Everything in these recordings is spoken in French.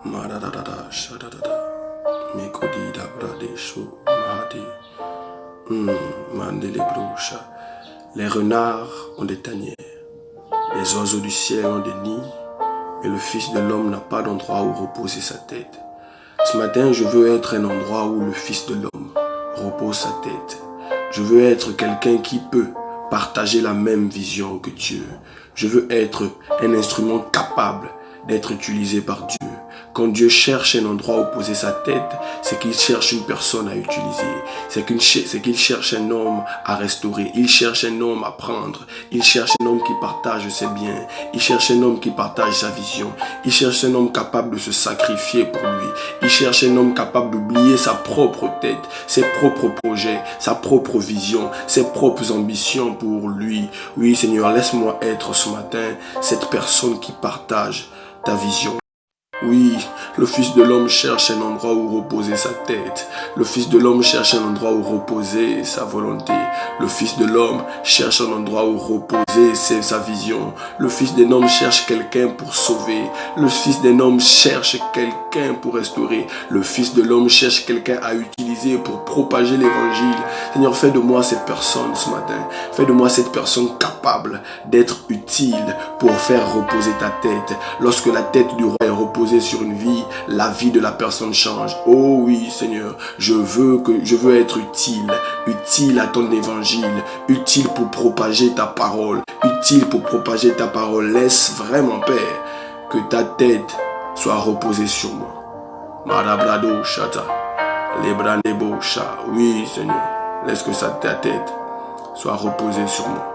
Madadada, shadadada. Mikodi dabrade sho mahadi. Mandele brosha. Les renards ont des tanières. Les oiseaux du ciel ont des nids. Mais le Fils de l'homme n'a pas d'endroit où reposer sa tête. Ce matin, je veux être un endroit où le Fils de l'homme repose sa tête. Je veux être quelqu'un qui peut partager la même vision que Dieu. Je veux être un instrument capable d'être utilisé par Dieu. Quand Dieu cherche un endroit où poser sa tête, c'est qu'il cherche une personne à utiliser. C'est qu'il cherche un homme à restaurer. Il cherche un homme à prendre. Il cherche un homme qui partage ses biens. Il cherche un homme qui partage sa vision. Il cherche un homme capable de se sacrifier pour lui. Il cherche un homme capable d'oublier sa propre tête, ses propres projets, sa propre vision, ses propres ambitions pour lui. Oui, Seigneur, laisse-moi être ce matin cette personne qui partage ta vision. Oui, le Fils de l'homme cherche un endroit où reposer sa tête. Le Fils de l'homme cherche un endroit où reposer sa volonté. Le Fils de l'homme cherche un endroit où reposer sa vision. Le Fils d'un homme cherche quelqu'un pour sauver. Le Fils d'un homme cherche quelqu'un pour restaurer. Le Fils de l'homme cherche quelqu'un à utiliser pour propager l'évangile. Seigneur, fais de moi cette personne ce matin. Fais de moi cette personne capable d'être utile pour faire reposer ta tête. Lorsque la tête du roi est reposée sur une vie, la vie de la personne change. Oh oui, Seigneur, je veux être utile à ton évangile, utile pour propager ta parole, utile pour propager ta parole. Laisse vraiment, Père, que ta tête soit reposée sur moi. Marabrado Shata, Lebrandebo Sha. Oui, Seigneur, laisse que ta tête soit reposée sur moi.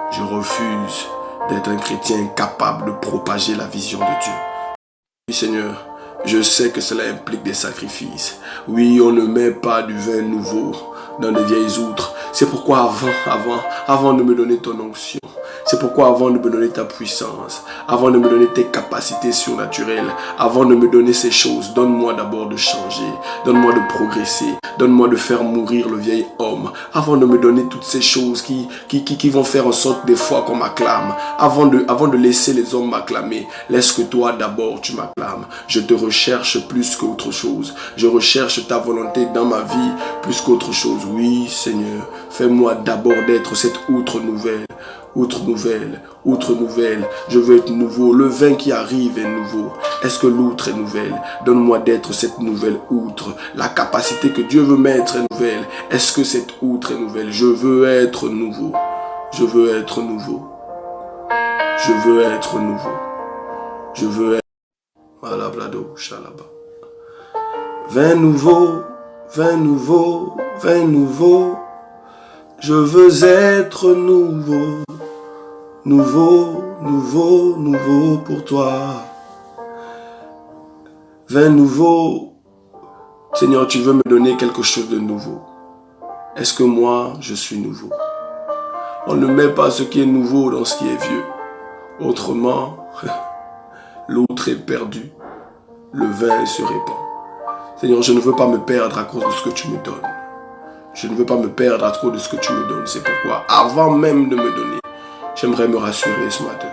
Je refuse d'être un chrétien incapable de propager la vision de Dieu. Oui, Seigneur, je sais que cela implique des sacrifices. Oui, on ne met pas du vin nouveau dans de vieilles outres. C'est pourquoi avant de me donner ton onction, c'est pourquoi avant de me donner ta puissance, avant de me donner tes capacités surnaturelles, avant de me donner ces choses, donne-moi d'abord de changer, donne-moi de progresser, donne-moi de faire mourir le vieil homme, avant de me donner toutes ces choses qui vont faire en sorte des fois qu'on m'acclame, avant de laisser les hommes m'acclamer, laisse que toi d'abord tu m'acclames. Je te recherche plus qu'autre chose, je recherche ta volonté dans ma vie plus qu'autre chose. Oui, Seigneur, fais-moi d'abord d'être cette outre nouvelle. Outre nouvelle, je veux être nouveau. Le vin qui arrive est nouveau. Est-ce que l'outre est nouvelle? Donne-moi d'être cette nouvelle outre. La capacité que Dieu veut mettre est nouvelle. Est-ce que cette outre est nouvelle? Je veux être nouveau. Je veux être nouveau. Je veux être nouveau. Je veux être... Malabrado, Shalaba. Vin nouveau, vin nouveau, vin nouveau. Je veux être nouveau. Nouveau, nouveau, nouveau pour toi. Vin nouveau. Seigneur, tu veux me donner quelque chose de nouveau. Est-ce que moi, je suis nouveau? On ne met pas ce qui est nouveau dans ce qui est vieux. Autrement, l'autre est perdu. Le vin se répand. Seigneur, je ne veux pas me perdre à cause de ce que tu me donnes. Je ne veux pas me perdre à cause de ce que tu me donnes. C'est pourquoi, avant même de me donner, j'aimerais me rassurer ce matin.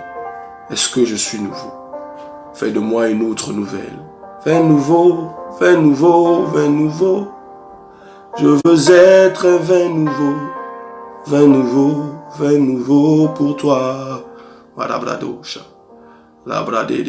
Est-ce que je suis nouveau? Fais de moi une autre nouvelle. Vin nouveau, vin nouveau, vin nouveau. Je veux être un vin nouveau. Vin nouveau, vin nouveau pour toi. Marabrado, labradé.